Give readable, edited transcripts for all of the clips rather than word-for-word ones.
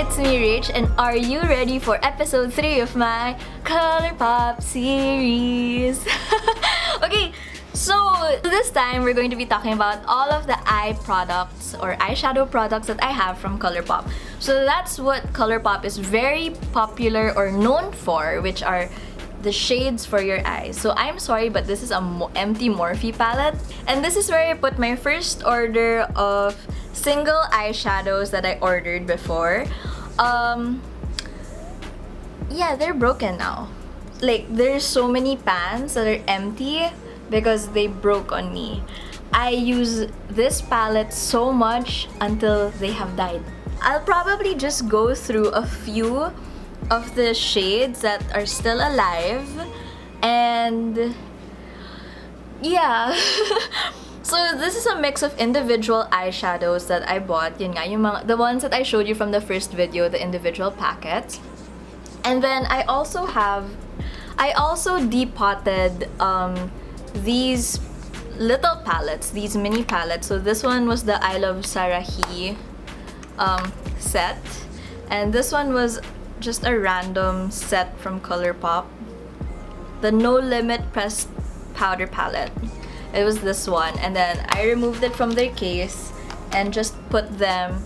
it's me Rich, and are you ready for episode 3 of my ColourPop series? Okay, so this time we're going to be talking about all of the eye products or eyeshadow products that I have from ColourPop. So that's what ColourPop is very popular or known for, which are the shades for your eyes. So I'm sorry, but this is a empty Morphe palette, and this is where I put my first order of single eyeshadows that I ordered before. Yeah, they're broken now. Like, there's so many pans that are empty because they broke on me. I use this palette so much until they have died. I'll probably just go through a few of the shades that are still alive, and yeah. So this is a mix of individual eyeshadows that I bought. Yun nga, the ones that I showed you from the first video, the individual packets. And then I also depotted these little palettes, these mini palettes. So this one was the I Love Sarahi set, and this one was just a random set from ColourPop, the No Limit Pressed Powder Palette. It was this one, and then I removed it from their case and just put them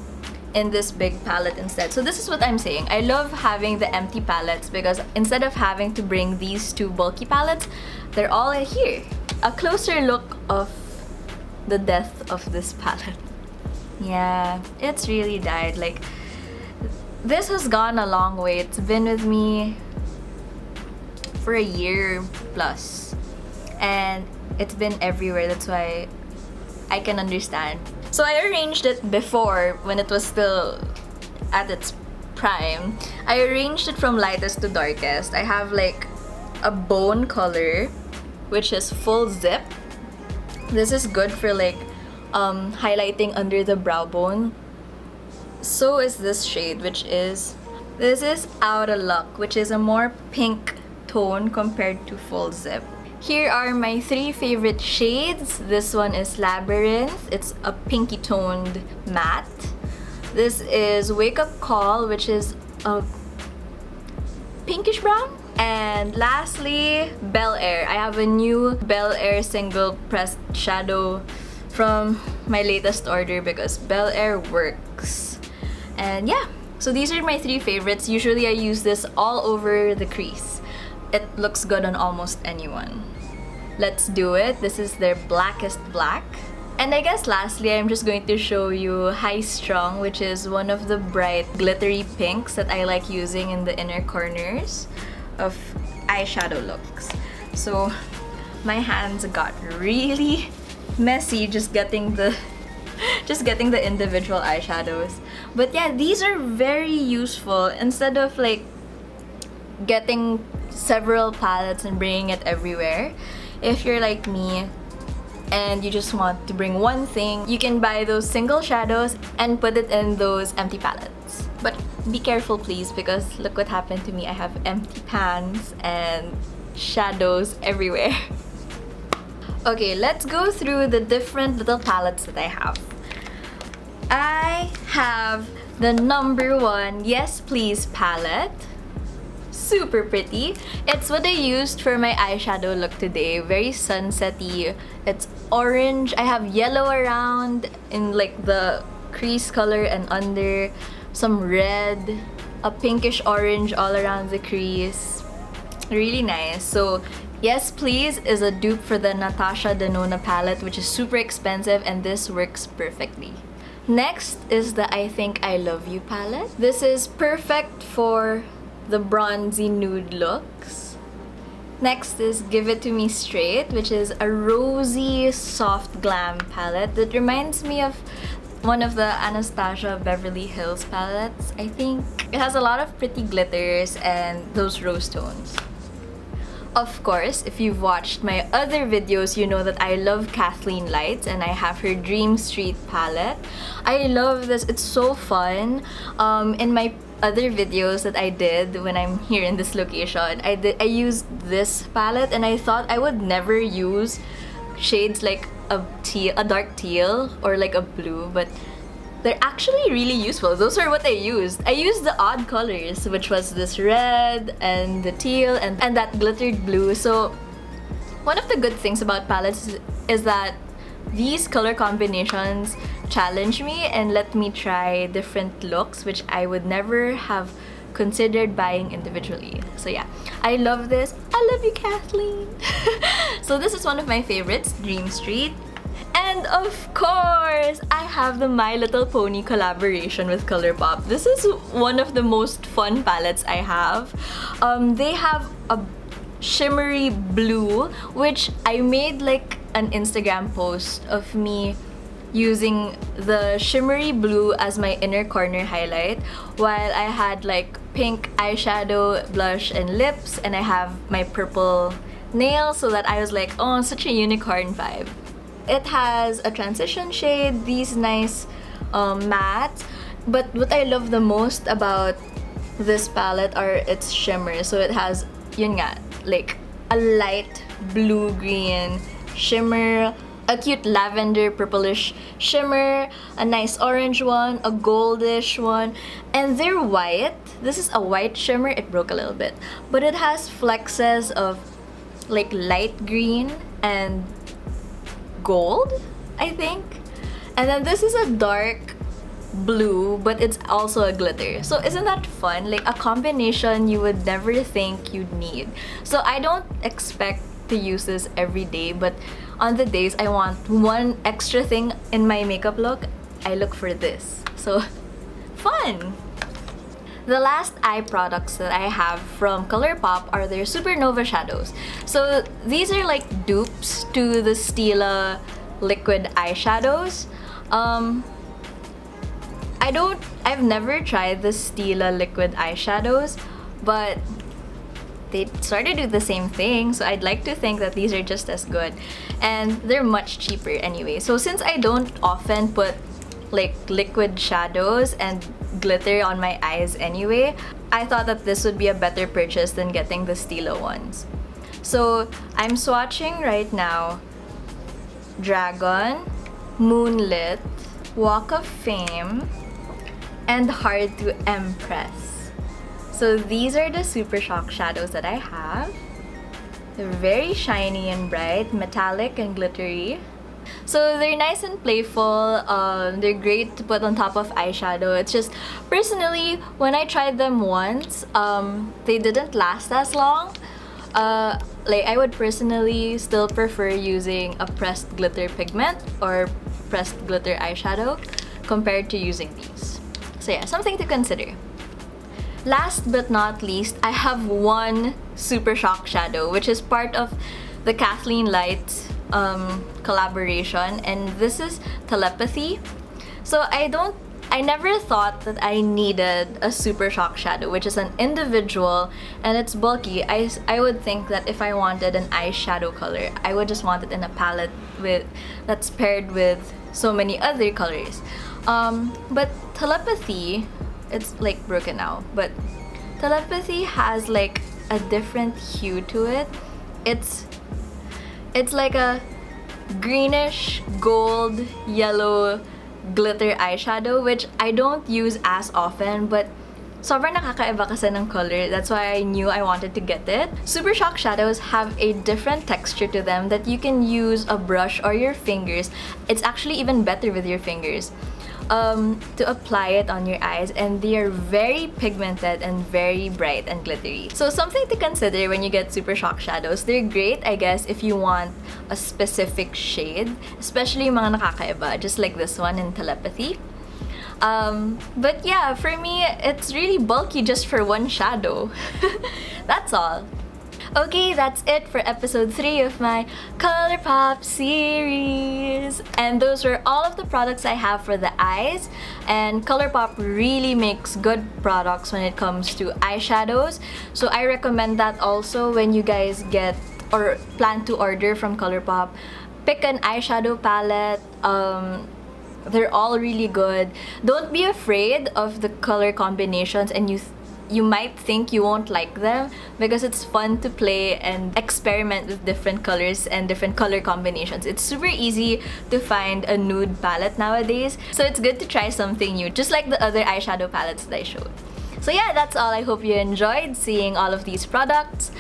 in this big palette instead. So this is what I'm saying. I love having the empty palettes because instead of having to bring these two bulky palettes, they're all here. A closer look of the death of this palette. Yeah, it's really died. Like, this has gone a long way. It's been with me for a year plus, and it's been everywhere. That's why I can understand. So I arranged it before when it was still at its prime. I arranged it from lightest to darkest. I have like a bone color, which is full zip. This is good for like highlighting under the brow bone. So is this shade, this is Out of Luck, which is a more pink tone compared to full zip. Here are my 3 favorite shades. This one is Labyrinth. It's a pinky toned matte. This is Wake Up Call, which is a pinkish brown. And lastly, Bel Air. I have a new Bel Air single pressed shadow from my latest order because Bel Air works. And yeah, so these are my 3 favorites. Usually I use this all over the crease. It looks good on almost anyone. Let's do it. This is their Blackest Black. And I guess lastly, I'm just going to show you High Strung, which is one of the bright glittery pinks that I like using in the inner corners of eyeshadow looks. So my hands got really messy just getting the individual eyeshadows. But yeah, these are very useful. Instead of like getting several palettes and bringing it everywhere, if you're like me and you just want to bring one thing, you can buy those single shadows and put it in those empty palettes. But be careful please, because look what happened to me. I have empty pans and shadows everywhere. Okay, let's go through the different little palettes that I have. I have the number 1 Yes Please palette. Super pretty. It's what I used for my eyeshadow look today. Very sunsetty. It's orange. I have yellow around in like the crease color and under, some red, a pinkish orange all around the crease. Really nice. So Yes Please is a dupe for the Natasha Denona palette, which is super expensive, and this works perfectly. Next is the I Think I Love You palette. This is perfect for the bronzy nude looks. Next is Give It To Me Straight, which is a rosy soft glam palette that reminds me of one of the Anastasia Beverly Hills palettes, I think. It has a lot of pretty glitters and those rose tones. Of course, if you've watched my other videos, you know that I love Kathleen Lights, and I have her Dream Street palette. I love this. It's so fun. In my other videos that I did when I'm here in this location, I used this palette, and I thought I would never use shades like a dark teal or like a blue, but they're actually really useful. Those are what I used. I used the odd colors, which was this red and the teal and that glittered blue. So one of the good things about palettes is that these color combinations challenge me and let me try different looks, which I would never have considered buying individually. So yeah, I love this. I love you, Kathleen. So this is one of my favorites, Dream Street. And of course, I have the My Little Pony collaboration with ColourPop. This is one of the most fun palettes I have. They have a shimmery blue, which I made like an Instagram post of me using the shimmery blue as my inner corner highlight, while I had like pink eyeshadow, blush, and lips, and I have my purple nails, so that I was like, oh, such a unicorn vibe. It has a transition shade, these nice mattes, but what I love the most about this palette are its shimmers. So it has, yun nga, like a light blue-green shimmer, a cute lavender purplish shimmer, a nice orange one, a goldish one, and they're white. This is a white shimmer. It broke a little bit, but it has flexes of like light green and gold, I think. And then this is a dark blue, but it's also a glitter. So isn't that fun? Like a combination you would never think you'd need. So I don't expect to use this every day, but on the days I want one extra thing in my makeup look, I look for this. So fun! The last eye products that I have from ColourPop are their Supernova shadows. So these are like dupes to the Stila liquid eyeshadows. I've never tried the Stila liquid eyeshadows, but they sort of do the same thing, so I'd like to think that these are just as good. And they're much cheaper anyway. So since I don't often put like liquid shadows and glitter on my eyes anyway, I thought that this would be a better purchase than getting the Stila ones. So I'm swatching right now Dragon, Moonlit, Walk of Fame, and Hard to Impress. So these are the Super Shock shadows that I have. They're very shiny and bright, metallic and glittery. So they're nice and playful. They're great to put on top of eyeshadow. It's just, personally, when I tried them once, they didn't last as long. Like I would personally still prefer using a pressed glitter pigment or pressed glitter eyeshadow compared to using these. So yeah, something to consider. Last but not least, I have one Super Shock shadow, which is part of the Kathleen Light collaboration, and this is Telepathy. So I never thought that I needed a Super Shock shadow, which is an individual and it's bulky. I would think that if I wanted an eyeshadow color, I would just want it in a palette that's paired with so many other colors. But Telepathy, it's like broken now, but Telepathy has like a different hue to it. It's like a greenish gold yellow glitter eyeshadow, which I don't use as often, but sobrang nakakaiba kasi ng color. That's why I knew I wanted to get it. Super Shock shadows have a different texture to them that you can use a brush or your fingers. It's actually even better with your fingers to apply it on your eyes, and they are very pigmented and very bright and glittery. So something to consider when you get Super Shock shadows. They're great, I guess, if you want a specific shade, especially yung mga nakakaiba, just like this one in Telepathy. But yeah, for me, it's really bulky just for one shadow. That's all. Okay, that's it for episode 3 of my ColourPop series. And those were all of the products I have for the eyes. And ColourPop really makes good products when it comes to eyeshadows. So I recommend that also when you guys get or plan to order from ColourPop. Pick an eyeshadow palette. They're all really good. Don't be afraid of the color combinations and you you might think you won't like them because it's fun to play and experiment with different colors and different color combinations. It's super easy to find a nude palette nowadays, so it's good to try something new, just like the other eyeshadow palettes that I showed. So yeah, that's all. I hope you enjoyed seeing all of these products,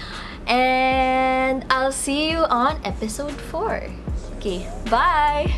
and I'll see you on episode 4. Okay, bye!